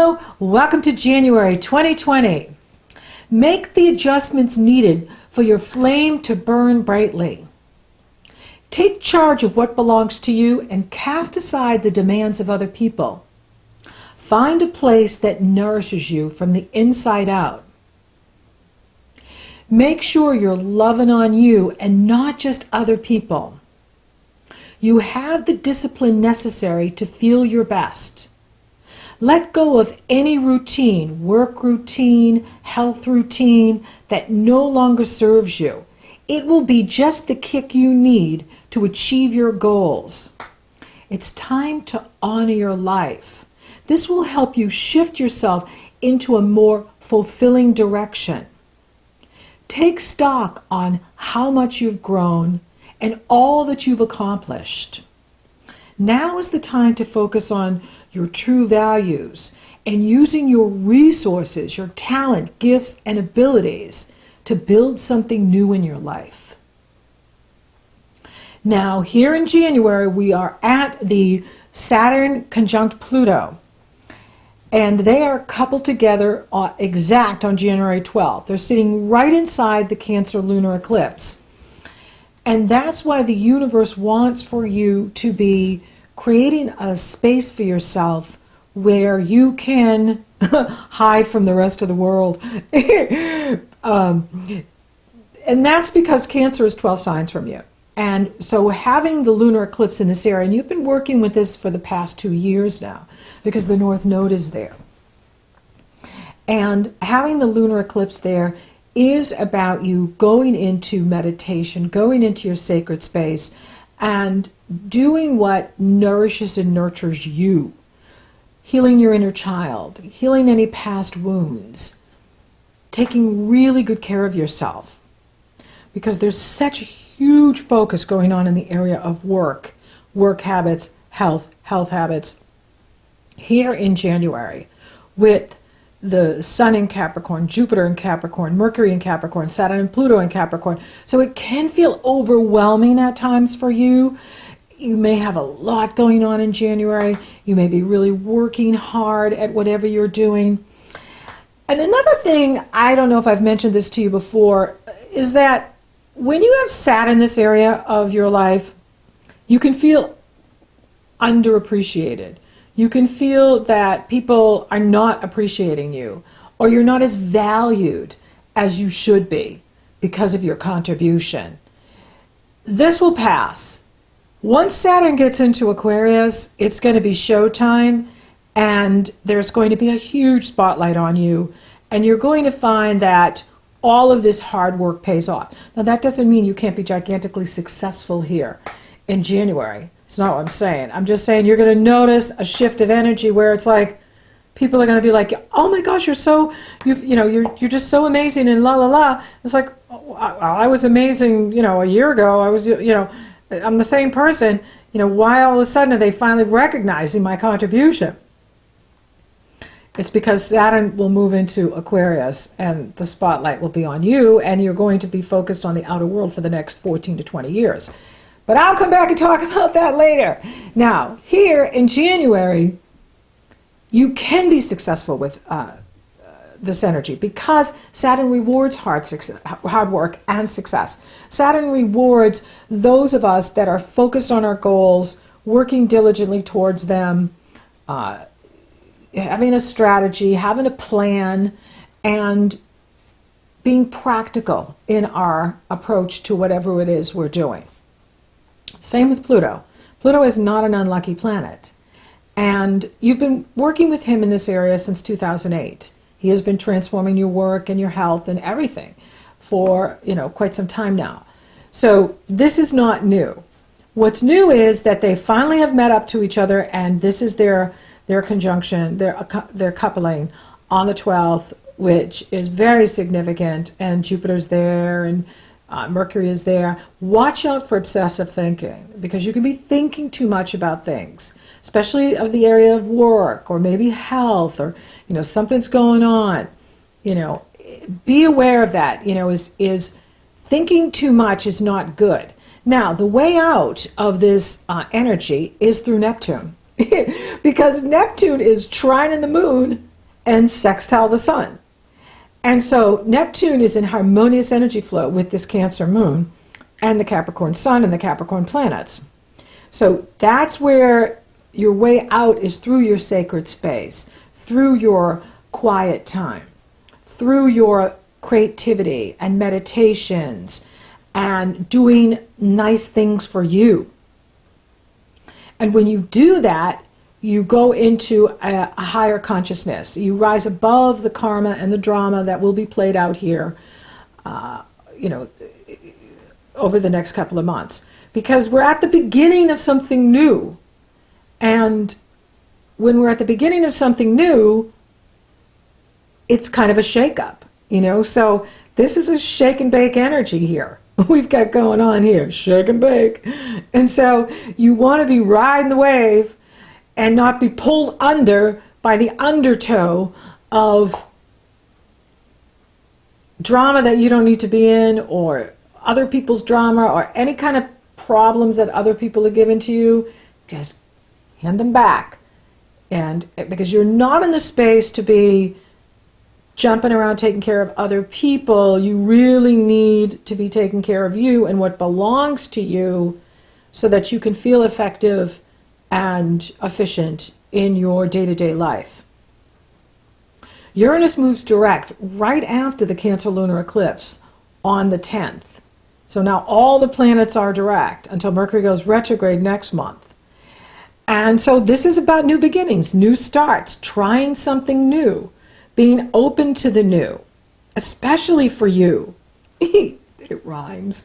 Hello, welcome to January 2020. Make the adjustments needed for your flame to burn brightly. Take charge of what belongs to you and cast aside the demands of other people. Find a place that nourishes you from the inside out. Make sure you're loving on you and not just other people. You have the discipline necessary to feel your best. Let go of any routine, work routine, health routine that no longer serves you. It will be just the kick you need to achieve your goals. It's time to honor your life. This will help you shift yourself into a more fulfilling direction. Take stock on how much you've grown and all that you've accomplished. Now is the time to focus on your true values and using your resources, your talent, gifts, and abilities to build something new in your life. Now, here in January, we are at the Saturn conjunct Pluto, and they are coupled together exact on January 12th. They're sitting right inside the Cancer lunar eclipse. And that's why the universe wants for you to be creating a space for yourself where you can hide from the rest of the world. And that's because Cancer is 12 signs from you. And so having the lunar eclipse in this area, and you've been working with this for the past 2 years now, because the North Node is there. And having the lunar eclipse there is about you going into meditation, going into your sacred space, and doing what nourishes and nurtures you. Healing your inner child, healing any past wounds, taking really good care of yourself. Because there's such a huge focus going on in the area of work habits, health habits, here in January, with the Sun in Capricorn, Jupiter in Capricorn, Mercury in Capricorn, Saturn and Pluto in Capricorn. So it can feel overwhelming at times for you. You may have a lot going on in January. You may be really working hard at whatever you're doing. And another thing, I don't know if I've mentioned this to you before, is that when you have Saturn in this area of your life, you can feel underappreciated. You can feel that people are not appreciating you, or you're not as valued as you should be because of your contribution. This will pass. Once Saturn gets into Aquarius, it's going to be showtime, and there's going to be a huge spotlight on you, and you're going to find that all of this hard work pays off. Now, that doesn't mean you can't be gigantically successful here in January. It's not what I'm saying. I'm just saying you're going to notice a shift of energy where it's like people are going to be like, "Oh my gosh, you're just so amazing," and la la la. It's like, oh, I was amazing, a year ago. I was, I'm the same person. Why all of a sudden are they finally recognizing my contribution? It's because Saturn will move into Aquarius and the spotlight will be on you, and you're going to be focused on the outer world for the next 14 to 20 years. But I'll come back and talk about that later. Now, here in January, you can be successful with this energy because Saturn rewards hard work and success. Saturn rewards those of us that are focused on our goals, working diligently towards them, having a strategy, having a plan, and being practical in our approach to whatever it is we're doing. Same with Pluto. Pluto is not an unlucky planet. And you've been working with him in this area since 2008. He has been transforming your work and your health and everything for, quite some time now. So this is not new. What's new is that they finally have met up to each other, and this is their conjunction, their coupling on the 12th, which is very significant, and Jupiter's there, and Mercury is there. Watch out for obsessive thinking, because you can be thinking too much about things, especially of the area of work or maybe health, or something's going on. Be aware of that. Is thinking too much is not good. Now, the way out of this energy is through Neptune, because Neptune is trining the moon and sextile the sun. And so Neptune is in harmonious energy flow with this Cancer moon and the Capricorn sun and the Capricorn planets. So that's where your way out is through your sacred space, through your quiet time, through your creativity and meditations and doing nice things for you. And when you do that, you go into a higher consciousness. You rise above the karma and the drama that will be played out here, over the next couple of months. Because we're at the beginning of something new. And when we're at the beginning of something new, it's kind of a shake-up, So this is a shake and bake energy here. We've got going on here, shake and bake. And so you want to be riding the wave and not be pulled under by the undertow of drama that you don't need to be in, or other people's drama, or any kind of problems that other people are giving to you. Just hand them back. And because you're not in the space to be jumping around taking care of other people, you really need to be taking care of you and what belongs to you so that you can feel effective and efficient in your day-to-day life. Uranus moves direct right after the Cancer lunar eclipse on the 10th. So now all the planets are direct until Mercury goes retrograde next month. And so this is about new beginnings, new starts, trying something new, being open to the new, especially for you. It rhymes.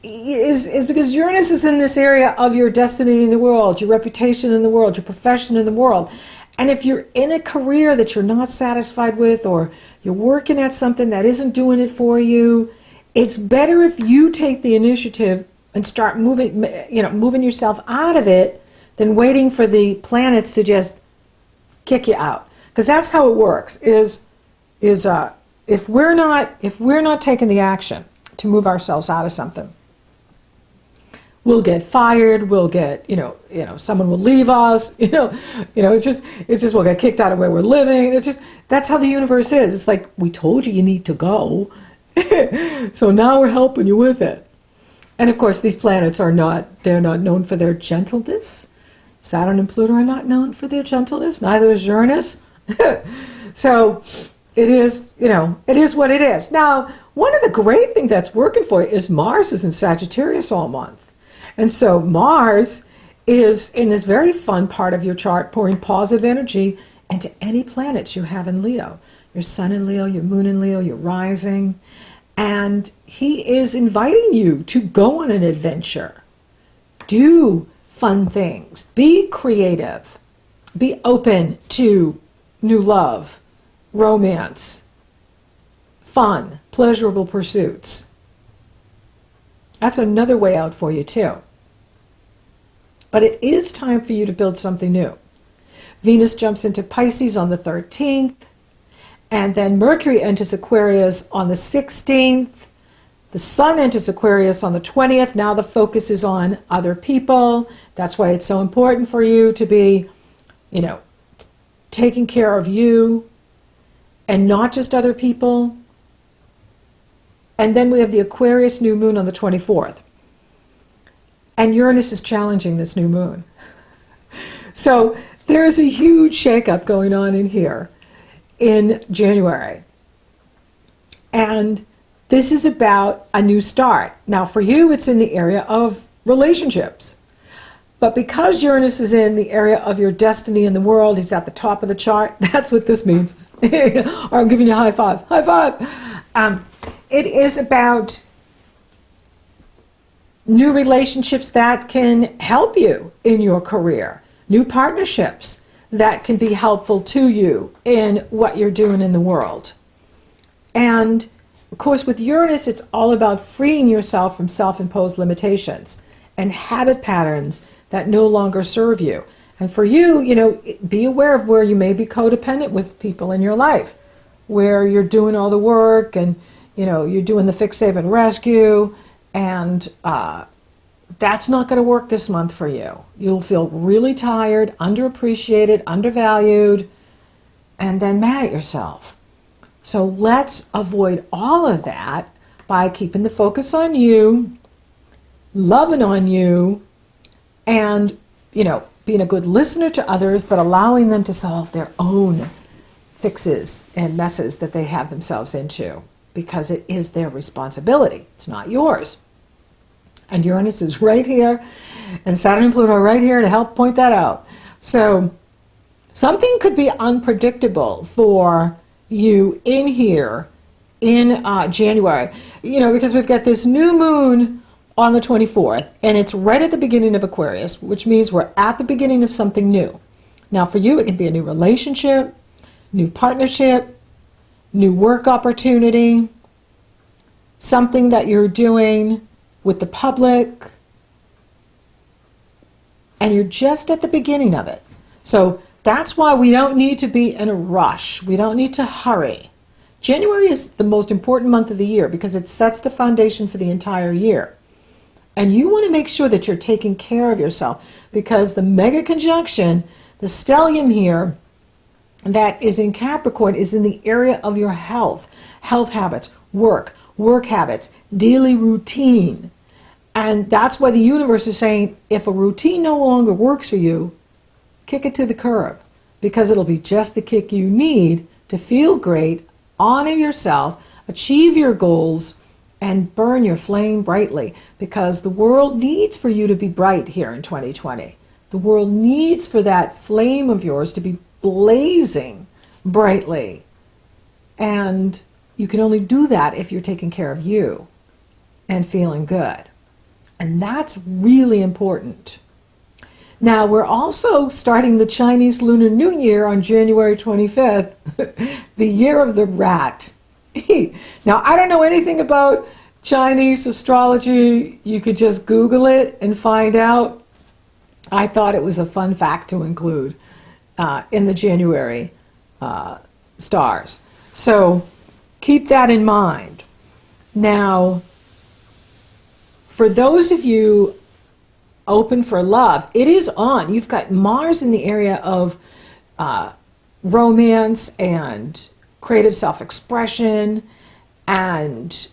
Is because Uranus is in this area of your destiny in the world, your reputation in the world, your profession in the world. And if you're in a career that you're not satisfied with, or you're working at something that isn't doing it for you, it's better if you take the initiative and start moving yourself out of it than waiting for the planets to just kick you out. Because that's how it works. If we're not taking the action to move ourselves out of something, we'll get fired. We'll get someone will leave us. It's just we'll get kicked out of where we're living. It's just that's how the universe is. It's like, we told you need to go, so now we're helping you with it. And of course, these planets they're not known for their gentleness. Saturn and Pluto are not known for their gentleness. Neither is Uranus. So it is what it is. Now, one of the great things that's working for you is Mars is in Sagittarius all month. And so Mars is in this very fun part of your chart, pouring positive energy into any planets you have in Leo. Your sun in Leo, your moon in Leo, your rising. And he is inviting you to go on an adventure. Do fun things. Be creative. Be open to new love, romance, fun, pleasurable pursuits. That's another way out for you too. But it is time for you to build something new. Venus jumps into Pisces on the 13th, and then Mercury enters Aquarius on the 16th. The Sun enters Aquarius on the 20th. Now the focus is on other people. That's why it's so important for you to be, taking care of you and not just other people. And then we have the Aquarius new moon on the 24th. And Uranus is challenging this new moon. So there's a huge shakeup going on in here in January. And this is about a new start. Now for you, it's in the area of relationships. But because Uranus is in the area of your destiny in the world, he's at the top of the chart. That's what this means. Or I'm giving you a high five. High five. It is about new relationships that can help you in your career. New partnerships that can be helpful to you in what you're doing in the world. And of course, with Uranus, it's all about freeing yourself from self-imposed limitations and habit patterns that no longer serve you. And for you, be aware of where you may be codependent with people in your life, where you're doing all the work and, you're doing the fix, save, and rescue, and that's not going to work this month for you. You'll feel really tired, underappreciated, undervalued, and then mad at yourself. So let's avoid all of that by keeping the focus on you, loving on you, and, being a good listener to others, but allowing them to solve their own fixes and messes that they have themselves into, because it is their responsibility. It's not yours. And Uranus is right here, and Saturn and Pluto are right here to help point that out. So something could be unpredictable for you in here in January, because we've got this new moon on the 24th, and it's right at the beginning of Aquarius, which means we're at the beginning of something new. Now for you, it can be a new relationship, new partnership, new work opportunity, something that you're doing with the public, and you're just at the beginning of it. So that's why we don't need to be in a rush. We don't need to hurry. January is the most important month of the year because it sets the foundation for the entire year. And you want to make sure that you're taking care of yourself, because the mega conjunction, the stellium here, that is in Capricorn, is in the area of your health habits, work habits, daily routine. And that's why the universe is saying, if a routine no longer works for you, kick it to the curb, because it'll be just the kick you need to feel great, honor yourself, achieve your goals, and burn your flame brightly, because the world needs for you to be bright here in 2020. The world needs for that flame of yours to be blazing brightly. And you can only do that if you're taking care of you and feeling good. And that's really important. Now, we're also starting the Chinese Lunar New Year on January 25th, the year of the rat. Now, I don't know anything about Chinese astrology. You could just Google it and find out. I thought it was a fun fact to include in the January stars. So keep that in mind. Now, for those of you open for love, it is on. You've got Mars in the area of romance and creative self-expression and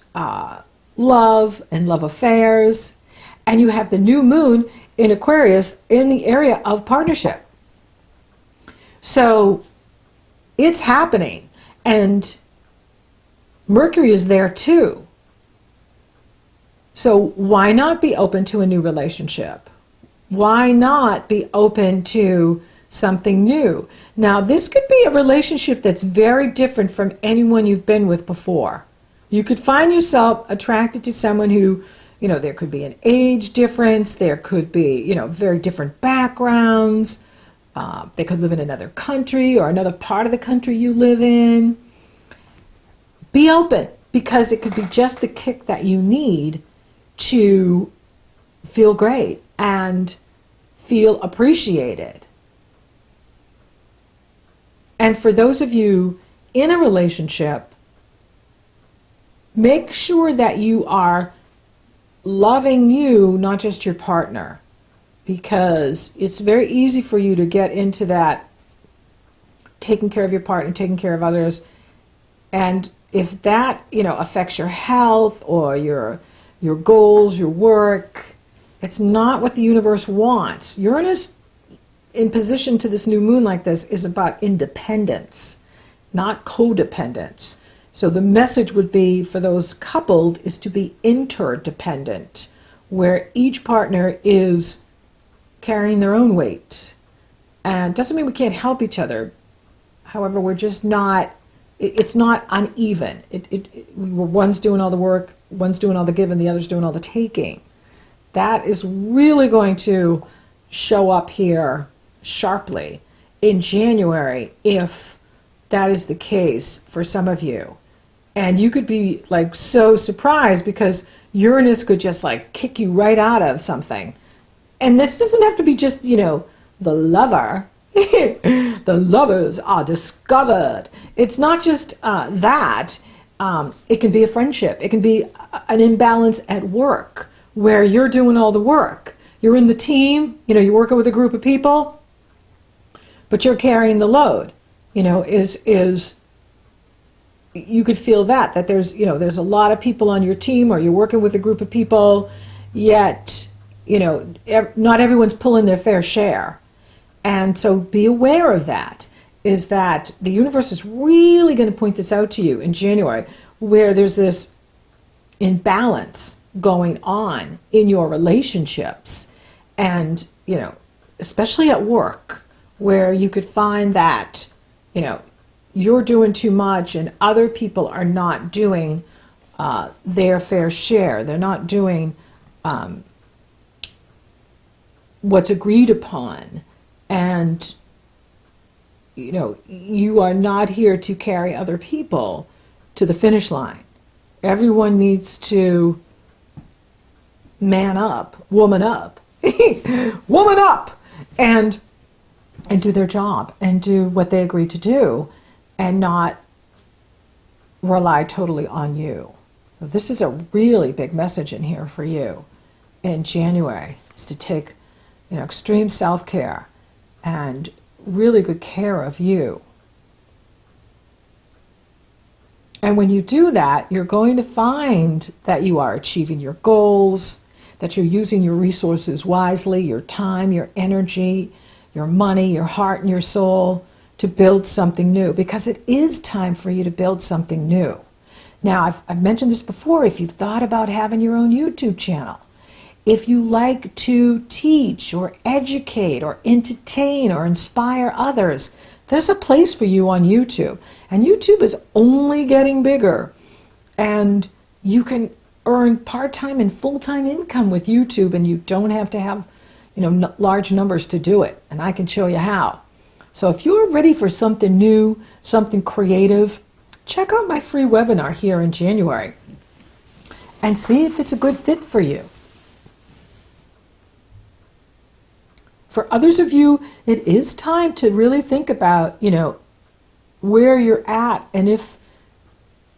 love and love affairs. And you have the new moon in Aquarius in the area of partnership. So it's happening. And Mercury is there too. So why not be open to a new relationship? Why not be open to something new? Now, this could be a relationship that's very different from anyone you've been with before. You could find yourself attracted to someone who, there could be an age difference, there could be, very different backgrounds. They could live in another country or another part of the country you live in. Be open, because it could be just the kick that you need to feel great and feel appreciated. And for those of you in a relationship, make sure that you are loving you, not just your partner, because it's very easy for you to get into that taking care of your partner, taking care of others. And if that, affects your health or your goals, your work, it's not what the universe wants. Uranus in position to this new moon like this is about independence, not codependence. So the message would be for those coupled is to be interdependent, where each partner is carrying their own weight. And doesn't mean we can't help each other. However, we're just not, it's not uneven. One's doing all the work, one's doing all the giving, the other's doing all the taking. That is really going to show up here sharply in January if that is the case for some of you. And you could be so surprised because Uranus could just kick you right out of something. And this doesn't have to be just, the lover. The lovers are discovered. It's not just that. It can be a friendship. It can be an imbalance at work where you're doing all the work. You're in the team, you're working with a group of people, but you're carrying the load. is you could feel that there's a lot of people on your team, or you're working with a group of people, yet, not everyone's pulling their fair share. And so be aware of that, is that the universe is really going to point this out to you in January, where there's this imbalance going on in your relationships. And, especially at work, where you could find that, you're doing too much and other people are not doing their fair share. They're not doing what's agreed upon. And, you are not here to carry other people to the finish line. Everyone needs to man up, woman up, woman up, and do their job and do what they agreed to do, and not rely totally on you. So this is a really big message in here for you in January, is to take extreme self-care and really good care of you. And when you do that, you're going to find that you are achieving your goals, that you're using your resources wisely, your time, your energy, your money, your heart, and your soul to build something new, because it is time for you to build something new. Now, I've mentioned this before. If you've thought about having your own YouTube channel, if you like to teach or educate or entertain or inspire others, there's a place for you on YouTube. And YouTube is only getting bigger. And you can earn part-time and full-time income with YouTube, and you don't have to have large numbers to do it. And I can show you how. So if you're ready for something new, something creative, check out my free webinar here in January and see if it's a good fit for you. For others of you, it is time to really think about, where you're at, and if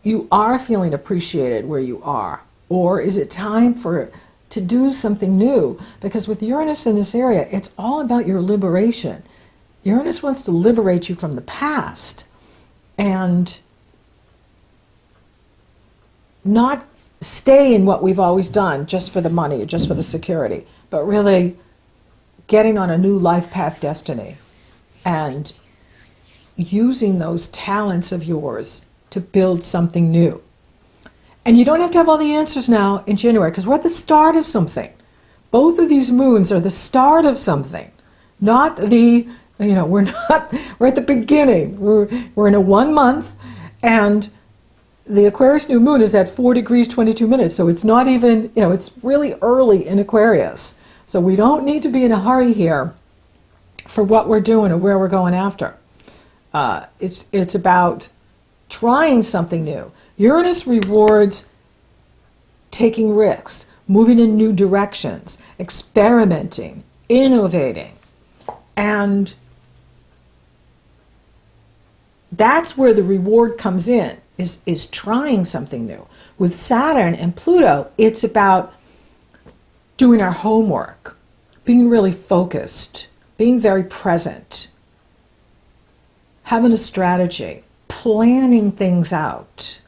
you are feeling appreciated where you are, or is it time to do something new? Because with Uranus in this area, it's all about your liberation. Uranus wants to liberate you from the past and not stay in what we've always done just for the money, just for the security, but really getting on a new life path destiny and using those talents of yours to build something new. And you don't have to have all the answers now in January, because we're at the start of something. Both of these moons are the start of something, not the, we're at the beginning. We're in a 1 month, and the Aquarius new moon is at 4 degrees 22 minutes. So it's not even, it's really early in Aquarius. So we don't need to be in a hurry here for what we're doing or where we're going after. It's about trying something new. Uranus rewards taking risks, moving in new directions, experimenting, innovating. And that's where the reward comes in, is trying something new. With Saturn and Pluto, it's about doing our homework, being really focused, being very present, having a strategy, planning things out.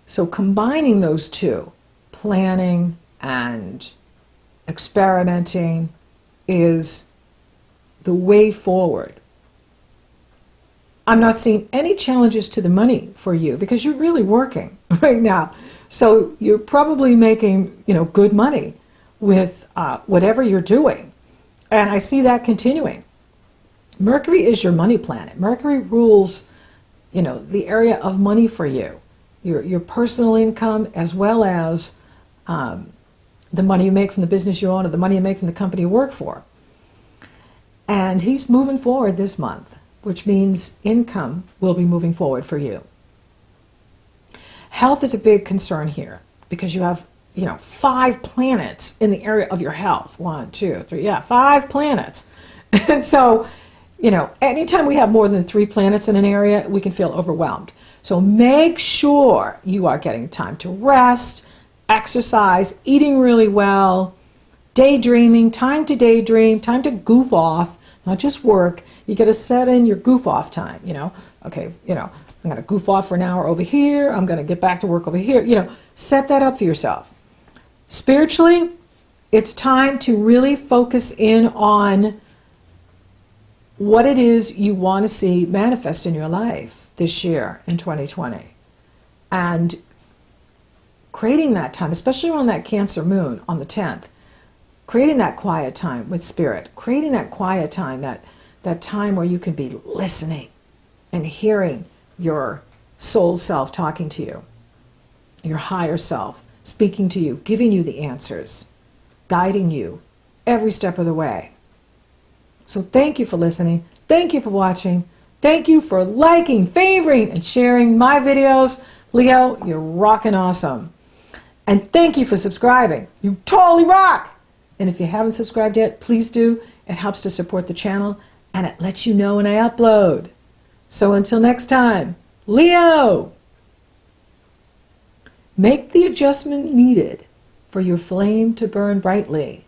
So combining those two, planning and experimenting, is the way forward. I'm not seeing any challenges to the money for you, because you're really working right now. So you're probably making, good money with whatever you're doing. And I see that continuing. Mercury is your money planet. Mercury rules, the area of money for you, your personal income, as well as the money you make from the business you own, or the money you make from the company you work for. And he's moving forward this month, which means income will be moving forward for you. Health is a big concern here, because you have, 5 planets in the area of your health. 1, 2, 3, 5 planets. And so, anytime we have more than 3 planets in an area, we can feel overwhelmed. So make sure you are getting time to rest, exercise, eating really well, daydreaming, time to daydream, time to goof off, not just work. You got to set in your goof off time, Okay, I'm going to goof off for an hour over here. I'm going to get back to work over here. Set that up for yourself. Spiritually, it's time to really focus in on what it is you want to see manifest in your life this year in 2020. And creating that time, especially on that Cancer moon on the 10th, creating that quiet time with Spirit, creating that quiet time, that time where you can be listening and hearing your soul self talking to you, your higher self speaking to you, giving you the answers, guiding you every step of the way. So thank you for listening. Thank you for watching. Thank you for liking, favoring, and sharing my videos. Leo, you're rocking awesome. And thank you for subscribing. You totally rock. And if you haven't subscribed yet, please do. It helps to support the channel, and it lets you know when I upload. So until next time, Leo, make the adjustment needed for your flame to burn brightly.